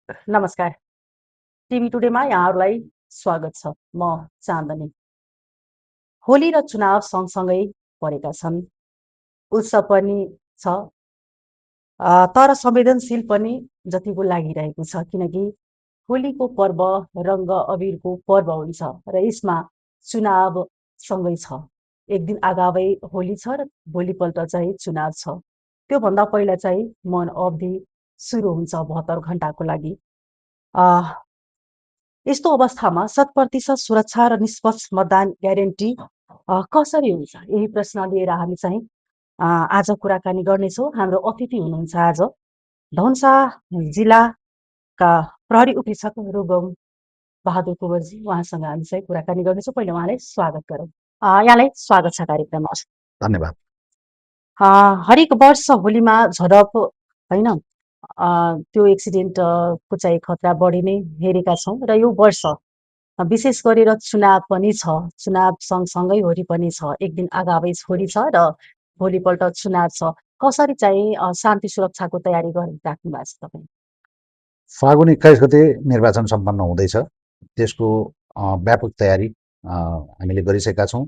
नमस्कार। टिभी टुडेमा यहाँहरूलाई स्वागत छ। म चाँदनी। होली र चुनाव सँगसँगै परेका छन्। उत्सव पनि छ तर संवेदनशील पनि जतिको लागिरहेको छ, किनकि होलीको पर्व रङ्ग अबिरको पर्व हुन्छ र यसमा चुनाव सँगै छ। एक दिन अगावै होली छ र भोलिपल्ट चाहिँ चुनाव छ। त्योभन्दा पहिला चाहिँ मन अवधि सुरु हुन्छ 72 घण्टाको लागि। यस्तो अवस्थामा 100% सुरक्षा र निष्पक्ष मतदान ग्यारेन्टी कसरी हुन्छ? यही प्रश्न लिएर हामी चाहिँ आज कुराकानी गर्नेछौँ। हाम्रो अतिथि हुनुहुन्छ आज धनुषा जिल्लाका प्रहरी उपरीक्षक रुगम बहादुर कुँवरजी। उहाँसँग हामी चाहिँ कुराकानी गर्नेछौँ। पहिला उहाँलाई स्वागत गरौँ। यहाँलाई स्वागत छ कार्यक्रममा। धन्यवाद। हरेक वर्ष होलीमा झडप होइन त्यो एक्सिडेन्टको चाहिँ खतरा बढी नै हेरेका छौँ र यो वर्ष विशेष गरेर चुनाव पनि छ। चुनाव सँगसँगै होली पनि छ। एक दिन अगावै होली छ र भोलिपल्ट चुनाव छ। कसरी चाहिँ शान्ति सुरक्षाको तयारी गरिराख्नु भएको छ तपाईँ? फागुन 21 गते निर्वाचन सम्पन्न हुँदैछ। त्यसको व्यापक तयारी हामीले गरिसकेका छौँ।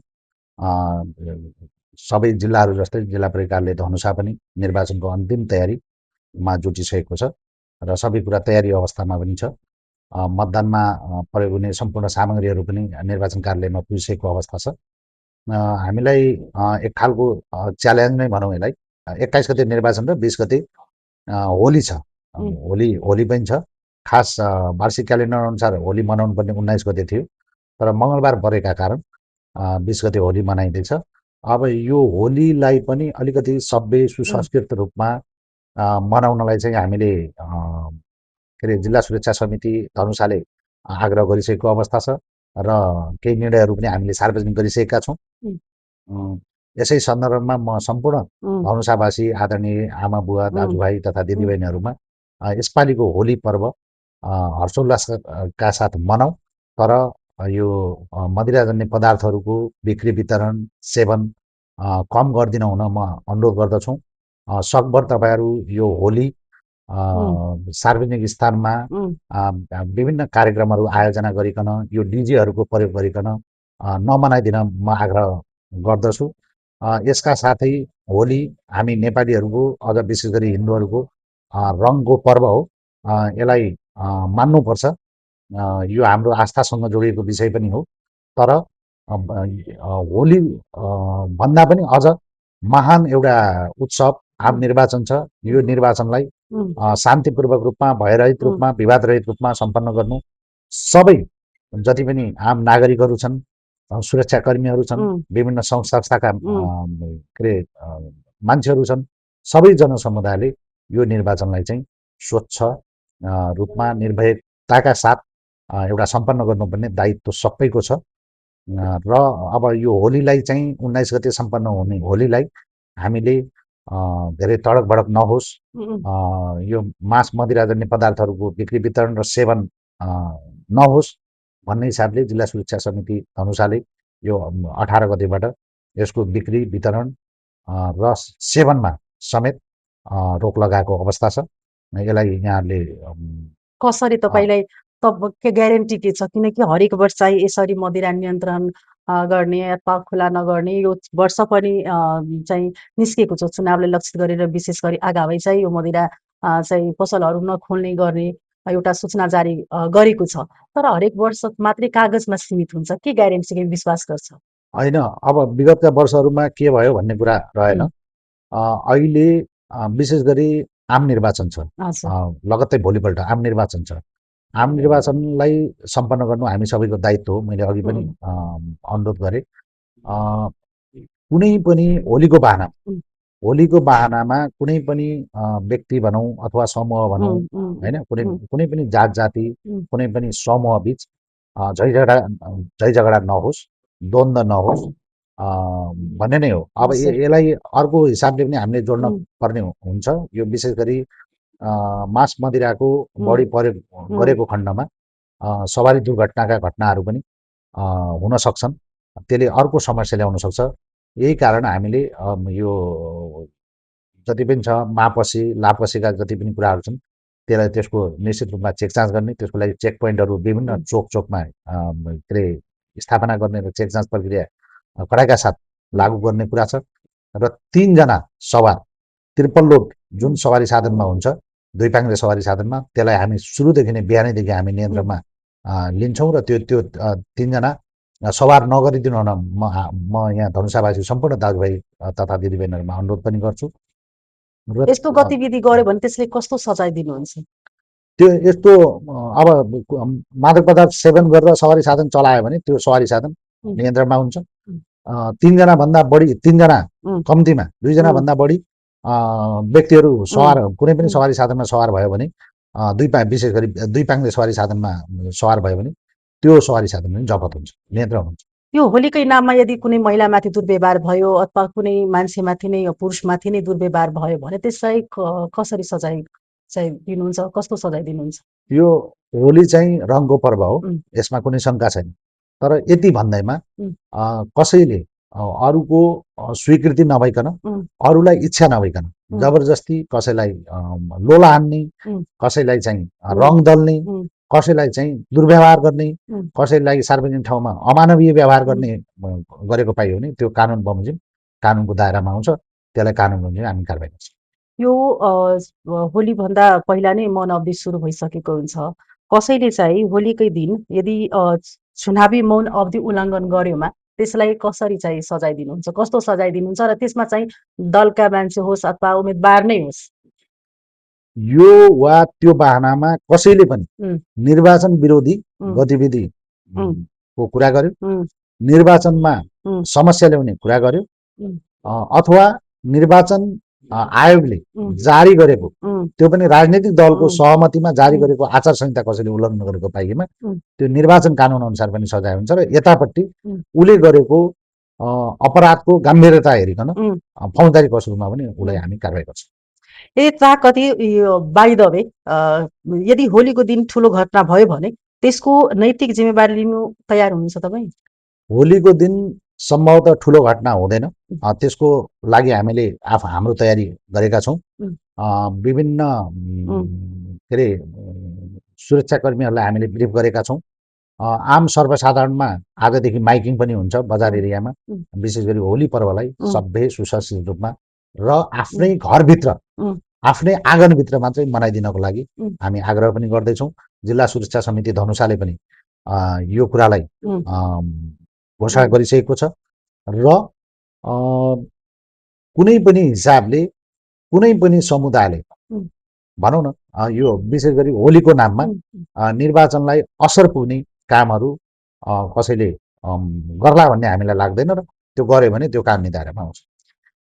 सबै जिल्लाहरू जस्तै जिल्ला प्रहरी कार्यालय धनुषा पनि निर्वाचनको अन्तिम तयारीमा जुटिसकेको छ र सबै कुरा तयारी अवस्थामा पनि छ। मतदानमा प्रयोग हुने सम्पूर्ण सामग्रीहरू पनि निर्वाचन कार्यालयमा पुगिसकेको अवस्था छ। हामीलाई एक खालको च्यालेन्ज नै भनौँ यसलाई। 21 गते निर्वाचन र 20 गते होली छ। होली पनि छ। खास वार्षिक क्यालेन्डर अनुसार होली मनाउनु पर्ने 19 गते थियो, तर मङ्गलबार परेका कारण 20 गते होली मनाइँदैछ। अब यो होलीलाई पनि अलिकति सभ्य सुसंस्कृत रूपमा मनाउनलाई चाहिँ हामीले के अरे जिल्ला सुरक्षा समिति धनुषाले आग्रह गरिसकेको अवस्था छ र केही निर्णयहरू पनि हामीले सार्वजनिक गरिसकेका छौँ। यसै सन्दर्भमा म सम्पूर्ण धनुषावासी आदरणीय आमा बुवा दाजुभाइ तथा दिदीबहिनीहरूमा यसपालिको होली पर्व हर्षोल्लासका साथ मनाऊ, तर यो मदिराजन्य पदार्थहरूको बिक्री वितरण सेवन कम गरिदिन हुन म अनुरोध गर्दछु। सकभर तपाईँहरू यो होली सार्वजनिक स्थानमा विभिन्न कार्यक्रमहरू आयोजना गरिकन यो डिजेहरूको प्रयोग गरिकन नमनाइदिन म आग्रह गर्दछु। यसका साथै होली हामी नेपालीहरूको अझ विशेष गरी हिन्दूहरूको रङको पर्व हो। यसलाई मान्नुपर्छ। यो हाम्रो आस्थासँग जोडिएको विषय पनि हो। तर होली भन्दा पनि अझ महान एउटा उत्सव आम निर्वाचन छ। यो निर्वाचनलाई शान्तिपूर्वक रूपमा, भयरहित रूपमा, विवादरहित रूपमा सम्पन्न गर्नु सबै जति पनि आम नागरिकहरू छन्, सुरक्षाकर्मीहरू छन्, विभिन्न सङ्घ संस्थाका के अरे मान्छेहरू छन्, सबै जनसमुदायले यो निर्वाचनलाई चाहिँ स्वच्छ रूपमा निर्भयताका साथ एउटा सम्पन्न गर्नुपर्ने दायित्व सबैको छ। र अब यो होलीलाई चाहिँ 19 गते सम्पन्न हुने होलीलाई हामीले धेरै तडक भडक नहोस्, यो मांस मदिराजन्य पदार्थहरूको बिक्री वितरण र सेवन नहोस् भन्ने हिसाबले जिल्ला सुरक्षा समिति धनुषाले यो 18 गतेबाट यसको बिक्री वितरण र सेवनमा समेत रोक लगाएको अवस्था छ। यसलाई यहाँहरूले कसरी तपाईँलाई के ग्यारेन्टी के छ? किनकि हरेक वर्ष चाहिँ यसरी मदिरा नियन्त्रण गर्ने अथवा खुला नगर्ने यो वर्ष पनि चाहिँ निस्केको छ। चुनावलाई लक्षित गरेर विशेष गरी अगावै चाहिँ यो मदिरा चाहिँ पसलहरू नखोल्ने गर्ने एउटा सूचना जारी गरेको छ। तर हरेक वर्ष मात्रै कागजमा सीमित हुन्छ। के ग्यारेन्टी, के विश्वास गर्छ? होइन, अब विगतका वर्षहरूमा के भयो भन्ने कुरा रहेन। अहिले विशेष गरी आम निर्वाचन छ। लगत्तै भोलिपल्ट आम निर्वाचन छ। आम निर्वाचनलाई सम्पन्न गर्नु हामी सबैको दायित्व हो। मैले अघि पनि अनुरोध गरेँ। कुनै पनि होलीको बहानामा कुनै पनि व्यक्ति भनौँ अथवा समूह भनौँ, होइन, कुनै पनि जात जाति, कुनै पनि समूह बिच झै झगडा नहोस्, द्वन्द्व नहोस् भन्ने नै हो। अब यसलाई अर्को हिसाबले पनि हामीले जोड्न पर्ने हुन्छ। यो विशेष गरी मांस मदिराको बढी प्रयोग गरेको खण्डमा सवारी दुर्घटनाका घटनाहरू पनि हुन सक्छन्। त्यसले अर्को समस्या ल्याउन सक्छ। यही कारण हामीले यो जति पनि छ मापसी लापसीका जति पनि कुराहरू छन् त्यसलाई त्यसको निश्चित रूपमा चेक जाँच गर्ने, त्यसको लागि चेक पोइन्टहरू विभिन्न चोकमा के अरे स्थापना गर्ने र चेक जाँच प्रक्रिया कडाइका साथ लागू गर्ने कुरा छ। र 3 जना सवार ट्रिपल लोड जुन सवारी साधनमा हुन्छ, दुई पाङ्ग्रे सवारी साधनमा, त्यसलाई हामी सुरुदेखि नै बिहानैदेखि हामी नियन्त्रणमा लिन्छौँ र त्यो 3 जना सवार नगरिदिनु हुन म यहाँ धनुषावासी सम्पूर्ण दाजुभाइ तथा दिदीबहिनीहरूमा अनुरोध पनि गर्छु। र यस्तो गतिविधि गर्यो भने त्यसले कस्तो सजाय दिनुहुन्छ? त्यो यस्तो अब मादक पदार्थ सेवन गरेर सवारी साधन चलायो भने त्यो सवारी साधन नियन्त्रणमा हुन्छ। 3 जना भन्दा बढी, 3 जना कम्तीमा 2 जना भन्दा बढी व्यक्तिहरू सवार कुनै पनि सवारी साधनमा सवार भयो भने, विशेष गरी दुई पाङ्ग्रे सवारी साधनमा सवार भयो भने त्यो सवारी साधन पनि जफत हुन्छ, नियन्त्रण हुन्छ। यो होलीकै नाममा यदि कुनै महिलामाथि दुर्व्यवहार भयो अथवा कुनै मान्छेमाथि नै पुरुषमाथि नै दुर्व्यवहार भयो भने त्यसलाई कसरी सजाय चाहिँ दिनुहुन्छ? कस्तो सजाय दिनुहुन्छ? यो होली चाहिँ रङको पर्व हो, यसमा कुनै शङ्का छैन। तर यति भन्दैमा कसैले अरूको स्वीकृति नभइकन, अरूलाई इच्छा नभइकन जबरजस्ती कसैलाई लोला हान्ने, कसैलाई चाहिँ रङ दल्ने, कसैलाई चाहिँ दुर्व्यवहार गर्ने, कसैलाई सार्वजनिक ठाउँमा अमानवीय व्यवहार गर्ने गरेको पाइयो भने त्यो कानुन बमोजिम कानुनको दायरामा आउँछ, त्यसलाई कानुन बमोजिम हामी कारबाही गर्छौँ। यो होलीभन्दा पहिला नै मौन अवधि सुरु भइसकेको हुन्छ। कसैले चाहिँ होलीकै दिन यदि चुनावी मौन अवधि उल्लङ्घन गर्योमा त्यसलाई कसरी चाहिँ सजाय दिनुहुन्छ? कस्तो सजाय दिनुहुन्छ र त्यसमा चाहिँ दलका मान्छे होस् अथवा उम्मेदवार नै होस्, यो वा त्यो बहानामा कसैले पनि निर्वाचन विरोधी गतिविधि को कुरा गर्यो, निर्वाचनमा समस्या ल्याउने कुरा गर्यो, अथवा निर्वाचन आयोगले जारी गरेको त्यो पनि राजनीतिक दलको सहमतिमा जारी गरेको आचार संहिता कसैले उल्लङ्घन गरेको पाइएमा त्यो निर्वाचन कानुन अनुसार पनि सजाय हुन्छ। र यतापट्टि उसले गरेको अपराधको गम्भीरता हेरिकन फौजदारी कसुरमा पनि उसलाई हामी कारबाही गर्छौँ। कति बाइ द वे यदि होलीको दिन ठुलो घटना भयो भने त्यसको नैतिक जिम्मेवारी लिनु तयार हुनुहुन्छ तपाईँ? होलीको दिन सम्भवतः ठुलो घटना हुँदैन, त्यसको लागि हामीले हाम्रो तयारी गरेका छौँ। विभिन्न के अरे सुरक्षाकर्मीहरूलाई हामीले ब्रिफ गरेका छौँ। आम सर्वसाधारणमा आजदेखि माइकिङ पनि हुन्छ बजार एरियामा, विशेष गरी होली पर्वलाई सभ्य सुसज्जित रूपमा र आफ्नै घरभित्र, आफ्नै आँगनभित्र मात्रै मनाइदिनको लागि हामी आग्रह पनि गर्दैछौँ। जिल्ला सुरक्षा समिति धनुषाले पनि यो कुरालाई घोषणा गरिसकेको छ। र कुनै पनि हिसाबले कुनै पनि समुदायले भनौँ न यो विशेष गरी होलीको नाममा निर्वाचनलाई असर पुग्ने कामहरू कसैले गर्ला भन्ने हामीलाई लाग्दैन र त्यो गर्यो भने त्यो कानुनी दायरामा आउँछ।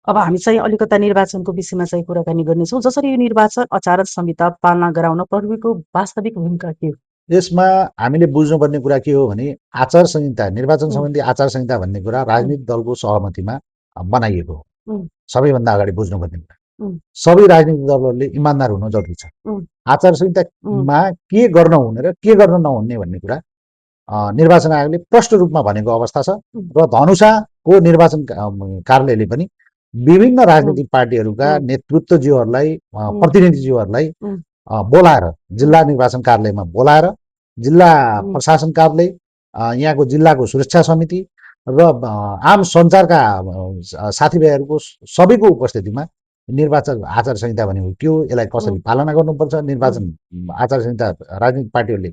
अब हामी चाहिँ अलिकता निर्वाचनको विषयमा चाहिँ कुराकानी गर्नेछौँ। जसरी यो निर्वाचन आचार संहिता पालना गराउन प्रहरीको वास्तविक भूमिका के हो? यसमा हामीले बुझ्नुपर्ने कुरा के हो भने आचार संहिता, निर्वाचन सम्बन्धी आचार संहिता भन्ने कुरा राजनीतिक दलको सहमतिमा बनाइएको हो। सबैभन्दा अगाडि बुझ्नुपर्ने कुरा सबै राजनीतिक दलहरूले इमान्दार हुनु जरुरी छ। आचार संहितामा के गर्न हुने र के गर्न नहुने भन्ने कुरा निर्वाचन आयोगले प्रष्ट रूपमा भनेको अवस्था छ। र धनुषाको निर्वाचन कार्यालयले पनि विभिन्न राजनीतिक पार्टीहरूका नेतृत्वज्यूहरूलाई, प्रतिनिधिज्यूहरूलाई बोलाएर जिल्ला निर्वाचन कार्यालयमा बोलाएर जिल्ला प्रशासन कार्यालय, यहाँको जिल्लाको सुरक्षा समिति र आम सञ्चारका साथीभाइहरूको सबैको उपस्थितिमा निर्वाचन आचार संहिता भनेको के हो, यसलाई कसरी पालना गर्नुपर्छ, निर्वाचन आचार संहिता राजनीतिक पार्टीहरूले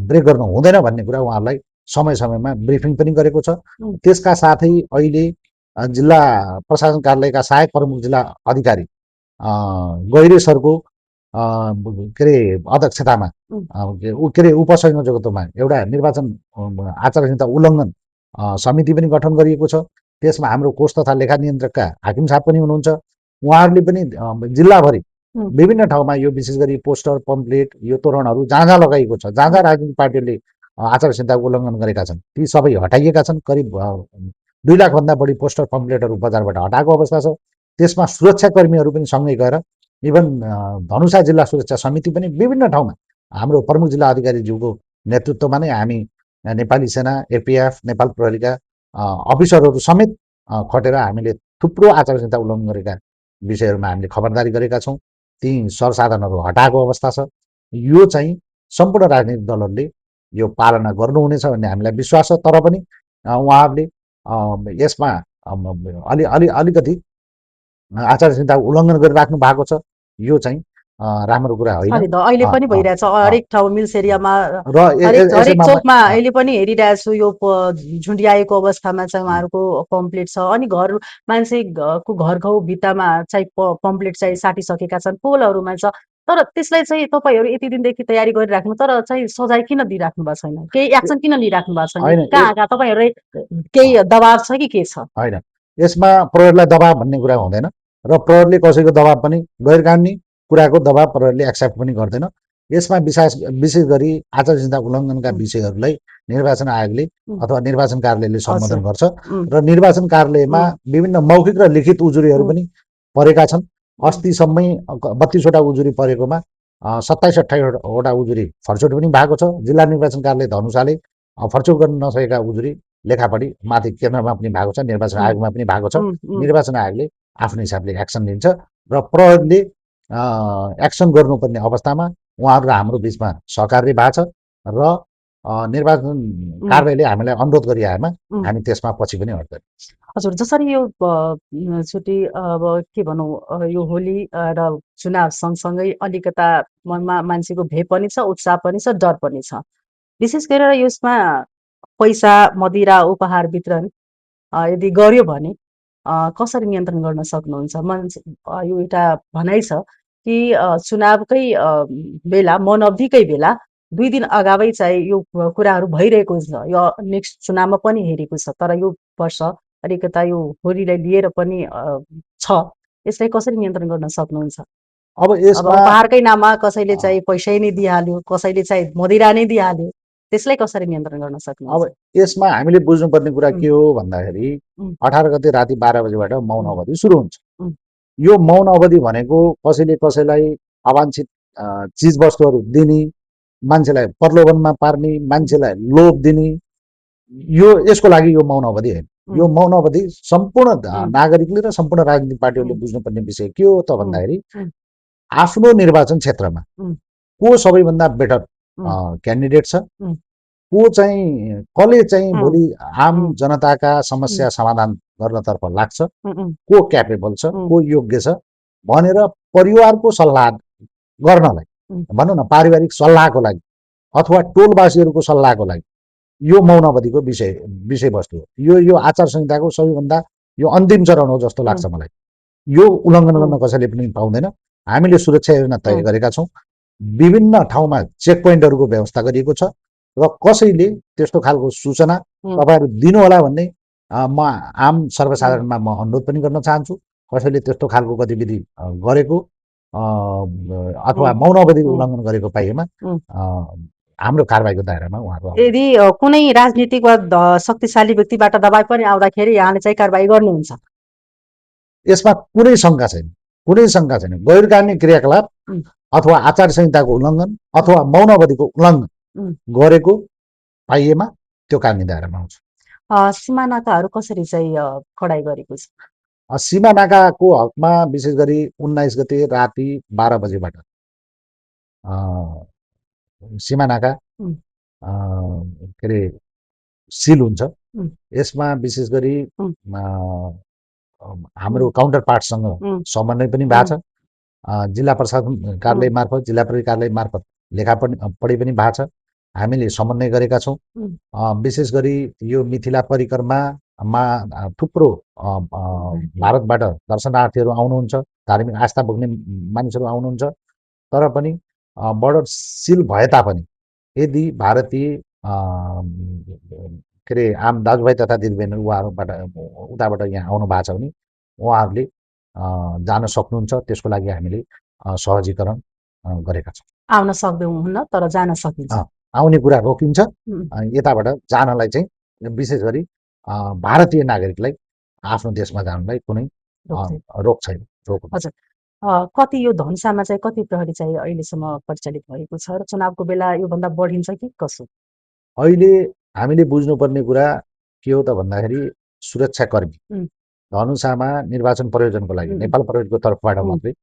ब्रेक गर्नु हुँदैन भन्ने कुरा उहाँहरूलाई समय समयमा ब्रिफिङ पनि गरेको छ। त्यसका साथै अहिले जिल्ला प्रशासन कार्यालयका सहायक प्रमुख जिल्ला अधिकारी गैरे सरको के अरे अध्यक्षतामा के अरे उपसंयोजकत्वमा एउटा निर्वाचन आचार संहिता उल्लङ्घन समिति पनि गठन गरिएको छ। त्यसमा हाम्रो कोष तथा लेखा नियन्त्रकका हाकिम साहब पनि हुनुहुन्छ। उहाँहरूले पनि जिल्लाभरि विभिन्न ठाउँमा यो विशेष गरी पोस्टर, पम्पलेट, यो तोरणहरू जहाँ जहाँ लगाइएको छ, जहाँ जहाँ राजनीतिक पार्टीहरूले आचार संहिताको उल्लङ्घन गरेका छन् ती सबै हटाइएका छन्। करिब 2 लाखभन्दा बढी पोस्टर, पम्पलेटहरू बजारबाट हटाएको अवस्था छ। त्यसमा सुरक्षाकर्मीहरू पनि सँगै गएर इभन धनुषा जिल्ला सुरक्षा समिति पनि विभिन्न ठाउँमा हाम्रो प्रमुख जिल्ला अधिकारीज्यूको नेतृत्वमा नै हामी नेपाली सेना, एपिएफ, नेपाल प्रहरीका अफिसरहरू समेत खटेर हामीले थुप्रो आचार संहिता उल्लङ्घन गरेका विषयहरूमा हामीले खबरदारी गरेका छौँ। ती सरसाधनहरू हटाएको अवस्था छ। यो चाहिँ सम्पूर्ण राजनीतिक दलहरूले यो पालना गर्नुहुनेछ भन्ने हामीलाई विश्वास छ। तर पनि उहाँहरूले यसमा अलिकति आचार संहिता उल्लङ्घन गरिराख्नु भएको छ। यो चाहिँ राम्रो कुरा होइन। अहिले अहिले पनि भइरहेछ हरेक ठाउँ मिल्स एरियामा र हरेक यसैमा चौकमा अहिले पनि हेरिरहेको छु यो झुन्ड्याएको अवस्थामा चाहिँ उहाँहरूको पम्पलेट छ अनि मान्छेको घर गाउँ भित्तामा चाहिँ पम्पलेट चाहिँ साटिसकेका छन् पोलहरूमा छ। तर त्यसलाई चाहिँ तपाईँहरू यति दिनदेखि तयारी गरिराख्नु तर चाहिँ सजाय किन दिइराख्नु भएको छैन? केही एक्सन किन लिइराख्नु भएको छैन? होइन कहाँ तपाईँहरू केही दबाब छ कि के छ? होइन, यसमा प्रहरीलाई दबाब भन्ने कुरा हुँदैन र प्रहरीले कसैको दबाब पनि गैर कानुनी कुराको दबाब प्रहरीले एक्सेप्ट पनि गर्दैन। यसमा विशेष गरी आचार संहिता उल्लङ्घनका विषयहरूलाई निर्वाचन आयोगले अथवा निर्वाचन कार्यालयले सम्बोधन गर्छ र निर्वाचन कार्यालयमा विभिन्न मौखिक र लिखित उजुरीहरू पनि परेका छन्। अस्तिसम्मै 32वटा उजुरी परेकोमा 27-28वटा उजुरी फर्चोट पनि भएको छ। जिल्ला निर्वाचन कार्यालय धनुषाले फर्चोट गर्न नसकेका उजुरी लेखापढी माथि केन्द्रमा पनि भएको छ, निर्वाचन आयोगमा पनि भएको छ। निर्वाचन आयोगले आफ्नो हिसाबले एक्सन लिन्छ र प्रहरीले एक्सन गर्नुपर्ने अवस्थामा उहाँहरू र हाम्रो बिचमा सहकार्य भएको छ र निर्वाचन कार्यालयले हामीलाई अनुरोध गरिआएमा हामी त्यसमा पछि पनि हट्दैन। हजुर, जसरी यो छुट्टी अब के भनौँ यो होली र चुनाव सँगसँगै अलिकता मनमा मान्छेको भय पनि छ, उत्साह पनि छ, डर पनि छ। विशेष गरेर यसमा पैसा, मदिरा, उपहार वितरण यदि गर्यो भने कसरी नियन्त्रण गर्न सक्नुहुन्छ? यो एउटा भनाइ छ कि चुनावकै बेला मनअवधिकै बेला 2 दिन अगावै चाहिँ यो कुराहरू भइरहेको छ। यो नेक्स्ट चुनावमा पनि हेरेको छ। तर यो वर्ष अलिकता यो होलीलाई लिएर पनि छ। यसलाई कसरी नियन्त्रण गर्न सक्नुहुन्छ? अब यसमा उपहारकै नाममा कसैले चाहिँ पैसै नै दिइहाल्यो, कसैले चाहिँ मदिरा नै दिइहाल्यो। त्यसलाई कसरी नियन्त्रण गर्न सक्नुहुन्छ? अब यसमा हामीले बुझ्नुपर्ने कुरा के हो भन्दाखेरि 18 गते राति 12 बजेबाट मौन अवधि सुरु हुन्छ। यो मौन अवधि भनेको कसैले कसैलाई अवाञ्छित चिजवस्तुहरू दिने, मान्छेलाई प्रलोभनमा पार्ने, मान्छेलाई लोभ दिने, यसको लागि यो मौन अवधि होइन। यो मौन अवधि सम्पूर्ण नागरिकले र सम्पूर्ण राजनीतिक पार्टीहरूले बुझ्नुपर्ने विषय के हो त भन्दाखेरि आफ्नो निर्वाचन क्षेत्रमा को सबैभन्दा बेटर क्यान्डिडेट छ, कसले चाहिँ भोलि आम जनताका समस्या समाधान गर्नतर्फ लाग्छ, को क्यापेबल छ, को योग्य छ भनेर परिवारको सल्लाह गर्नलाई, भनौँ न पारिवारिक सल्लाहको लागि अथवा टोलवासीहरूको सल्लाहको लागि यो मौन अवधिको विषयवस्तु हो। यो आचार संहिताको सबैभन्दा यो अन्तिम चरण हो जस्तो लाग्छ मलाई। यो उल्लङ्घन गर्न कसैले पनि पाउँदैन। हामीले सुरक्षा योजना तय गरेका छौँ। विभिन्न ठाउँमा चेक पोइन्टहरूको व्यवस्था गरिएको छ र कसैले त्यस्तो खालको सूचना तपाईँहरू दिनुहोला भन्ने म आम सर्वसाधारणमा म अनुरोध पनि गर्न चाहन्छु। कसैले त्यस्तो खालको गतिविधि गरेको अथवा मौन अवधि उल्लङ्घन गरेको पाइएमा हाम्रो कारबाहीको दायरामा उहाँहरू यदि कुनै राजनीतिक वा शक्तिशाली व्यक्तिबाट दबाई पनि आउँदाखेरि यहाँले चाहिँ कारबाही गर्नुहुन्छ? यसमा कुनै शङ्का छैन, कुनै शङ्का छैन। गैर कानुनी क्रियाकलाप अथवा आचार संहिताको उल्लङ्घन अथवा मौन अवधिको उल्लङ्घन गरेको पाइएमा त्यो कानुनी दायरामा आउँछ। सीमा नाकाहरू कसरी चाहिँ कडाइ गरेको छ? सीमा नाकाको हकमा विशेष गरी 19 गते राति 12 बजेबाट सीमा नाका के अरे सिल हुन्छ। यसमा विशेष गरी हाम्रो काउन्टर पार्टसँग समन्वय पनि भएको छ। जिल्ला प्रशासन कार्यालय मार्फत, जिल्ला प्रहरी कार्यालय मार्फत लेखापढी पनि भएको छ। हामीले समन्वय गरेका छौँ। विशेष गरी यो मिथिला परिक्रमामा थुप्रो भारतबाट दर्शनार्थीहरू आउनुहुन्छ, धार्मिक आस्था बोक्ने मानिसहरू आउनुहुन्छ। तर पनि बर्डर सिल भए तापनि यदि भारतीय के अरे आम दाजुभाइ तथा दिदीबहिनीहरू उताबाट यहाँ आउनु भएको छ भने उहाँहरूले जान सक्नुहुन्छ। त्यसको लागि हामीले सहजीकरण गरेका छौँ। आउन सक्नुहुन्न तर जान सकिन्छ। आउने कुरा रोकिन्छ। यताबाट जानलाई चाहिँ विशेष गरी भारतीय नागरिकलाई आफ्नो देशमा जानलाई कुनै रोक छैन। हजुर, कति यो धनुषामा चाहिँ कति प्रहरी चाहिँ अहिलेसम्म परिचालित भएको छ र चुनावको बेला योभन्दा बढिन्छ कि कसो? अहिले हामीले बुझ्नुपर्ने कुरा के हो त भन्दाखेरि सुरक्षाकर्मी धनुषामा निर्वाचन प्रयोजनको लागि नेपाल प्रहरीको तर्फबाट मात्रै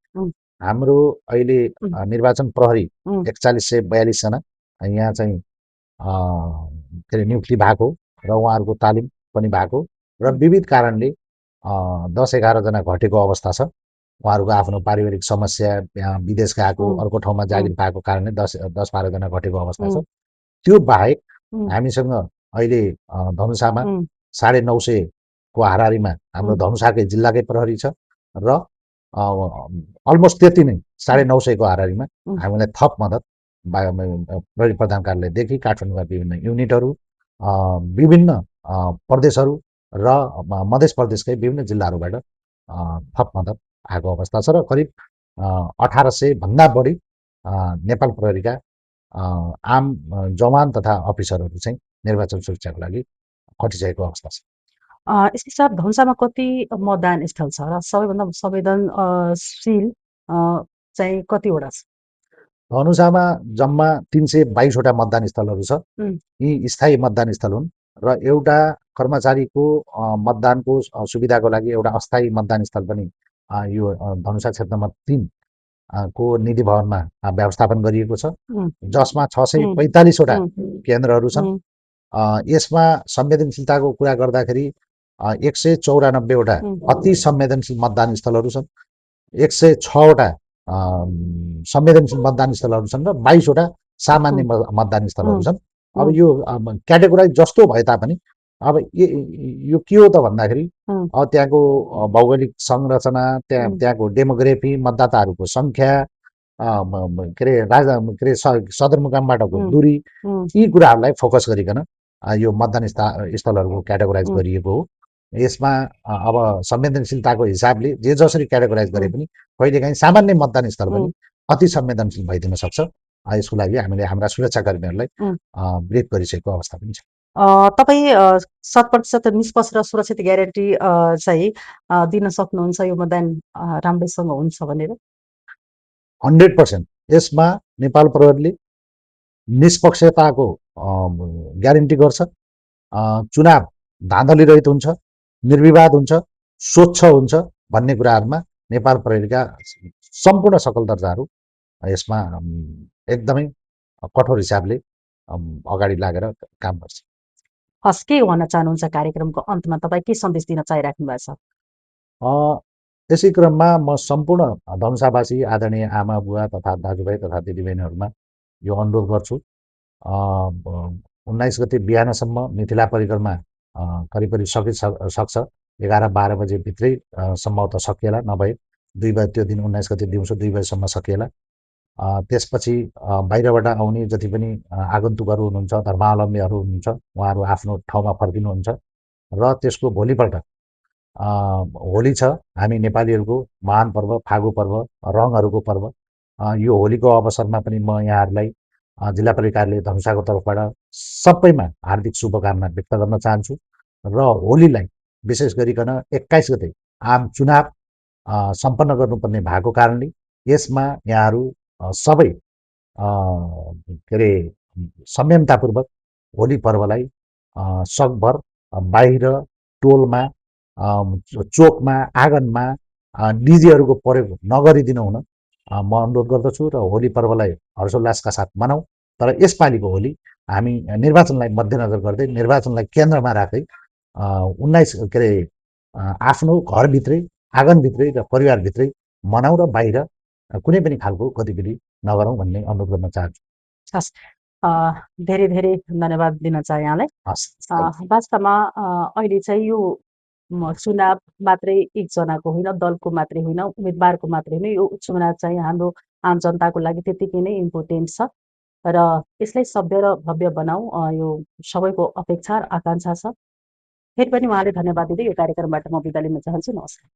हाम्रो अहिले उम्, निर्वाचन प्रहरी उम्, 4142 जना यहाँ चाहिँ के अरे नियुक्ति भएको र उहाँहरूको तालिम पनि भएको र उम्, विविध कारणले 10-11 जना घटेको अवस्था छ। उहाँहरूको आफ्नो पारिवारिक समस्या, विदेश गएको, उम्, अर्को ठाउँमा उम्, जागिर पाएको कारणले 10-12 जना घटेको अवस्था छ। उम्, त्यो बाहेक उम्, हामीसँग अहिले धनुषामा उम्, 950 को हाराहारीमा हाम्रो उम्, धनुषाकै जिल्लाकै प्रहरी छ र अलमोस्ट त्यति नै 950 को हाराहारीमा उम्, हामीलाई थप मद्दत प्रहरी प्रधान कार्यालयदेखि काठमाडौँका विभिन्न युनिटहरू, विभिन्न प्रदेशहरू र मध्य प्रदेशकै विभिन्न जिल्लाहरूबाट थप मद्दत आएको अवस्था छ र करिब 1800 भन्दा बढी नेपाल प्रहरीका आम जवान तथा अफिसरहरू चाहिँ निर्वाचन सुरक्षाको लागि खटिसकेको अवस्था छ। यसै साथ धनुषामा कति मतदान स्थल छ र सबैभन्दा संवेदनशील चाहिँ कतिवटा छ? धनुषामा जम्मा 322 वटा मतदान स्थलहरू छ। उम्, यी स्थायी मतदान स्थल हुन् र एउटा कर्मचारीको मतदानको सुविधाको लागि एउटा अस्थायी मतदान स्थल पनि यो धनुषा क्षेत्र नम्बर 3 को निधि भवनमा व्यवस्थापन गरिएको छ, उम्, जसमा उम्, 645 वटा उम्, केन्द्रहरू छन्। उम्, यसमा संवेदनशीलताको कुरा गर्दाखेरि 194 वटा उम्, अति संवेदनशील मतदान स्थलहरू छन्, 106 वटा संवेदनशील मतदान स्थलहरू छन् र 22 वटा सामान्य उम्, मतदान स्थलहरू उम्, छन्। अब उम्, यो क्याटेगोराइज जस्तो भए तापनि अब यो के हो त भन्दाखेरि उम्, अब त्यहाँको भौगोलिक संरचना, उम्, त्यहाँको डेमोग्राफी, मतदाताहरूको सङ्ख्या, के अरे के अरे सदरमुकामबाटको उम्, दूरी, उम्, यी कुराहरूलाई फोकस गरिकन यो मतदान स्थलहरूको क्याटेगोराइज उम्, गरिएको हो। यसमा अब संवेदनशीलताको हिसाबले जे जसरी क्याटेगोराइज गरे उम्, पनि कहिलेकाहीँ सामान्य मतदान स्थल पनि उम्, अति संवेदनशील भइदिन सक्छ। यसको लागि हामीले हाम्रा सुरक्षाकर्मीहरूलाई उम्। ब्रिफ गरिसकेको अवस्था पनि छ। तपाईँ 100% निष्पक्ष र सुरक्षित ग्यारेन्टी चाहिँ दिन सक्नुहुन्छ यो मतदान राम्रैसँग हुन्छ भनेर? 100% यसमा नेपाल प्रहरीले निष्पक्षताको ग्यारेन्टी गर्छ। चुनाव धाँधलीरहित हुन्छ, निर्विवाद हुन्छ, स्वच्छ हुन्छ भन्ने कुराहरूमा नेपाल प्रहरीका सम्पूर्ण सकल दर्जाहरू यसमा एकदमै कठोर हिसाबले अगाडि लागेर काम गर्छ। हस्, के भन्न चाहनुहुन्छ कार्यक्रमको अन्तमा तपाईँ के सन्देश दिन चाहिराख्नु भएको छ? यसै क्रममा म सम्पूर्ण धनुषावासी आदरणीय आमा बुवा तथा दाजुभाइ तथा दिदीबहिनीहरूमा यो अनुरोध गर्छु, 19 गते बिहानसम्म मिथिला परिक्रमा करिब करिब सक्छ 11-12 बजेभित्रै सम्भवतः सकिएला, नभए 2 बजे त्यो दिन 19 गते दिउँसो 2 बजेसम्म सकिएला। त्यसपछि बाहिरबाट आउने जति पनि आगन्तुकहरू हुनुहुन्छ, धर्मावलम्बीहरू हुनुहुन्छ, उहाँहरू आफ्नो ठाउँमा फर्किनुहुन्छ र त्यसको भोलिपल्ट होली छ, हामी नेपालीहरूको महान पर्व, फागु पर्व, रङहरूको पर्व। यो होलीको अवसरमा पनि म यहाँहरूलाई जिल्ला प्रहरी कार्यालय धनुषाको तर्फबाट सबैमा हार्दिक शुभकामना व्यक्त गर्न चाहन्छु र होलीलाई विशेष गरिकन 21 गते आम चुनाव सम्पन्न गर्नुपर्ने भएको कारणले यसमा यहाँहरू सबै के अरे संयमतापूर्वक होली पर्वलाई सकभर बाहिर टोलमा, चोकमा, आँगनमा डिजेहरूको प्रयोग नगरिदिनु हुन म अनुरोध गर्दछु र होली पर्वलाई हर्षोल्लासका साथ मनाउँ। तर यसपालिको होली हामी निर्वाचनलाई मध्यनजर गर्दै, निर्वाचनलाई केन्द्रमा राख्दै 19 के अरे आफ्नो घरभित्रै, आँगनभित्रै र परिवारभित्रै मनाउँ र बाहिर कुनै पनि खालको गतिविधि नगरौँ भन्ने अनुरोध गर्न चाहन्छु। हस्, धेरै धेरै धन्यवाद दिन चाहे यहाँलाई। हस्, वास्तवमा अहिले चाहिँ यो चुनाव मात्रै एकजनाको होइन, दलको मात्रै होइन, उम्मेदवारको मात्रै होइन, यो चुनाव चाहिँ हाम्रो आम जनताको लागि त्यत्तिकै नै इम्पोर्टेन्ट छ र यसलाई सभ्य र भव्य बनाऊ, यो सबैको अपेक्षा र आकाङ्क्षा छ। फेरि पनि उहाँले धन्यवाद दिँदै यो कार्यक्रमबाट म बिदा लिन चाहन्छु। नमस्कार।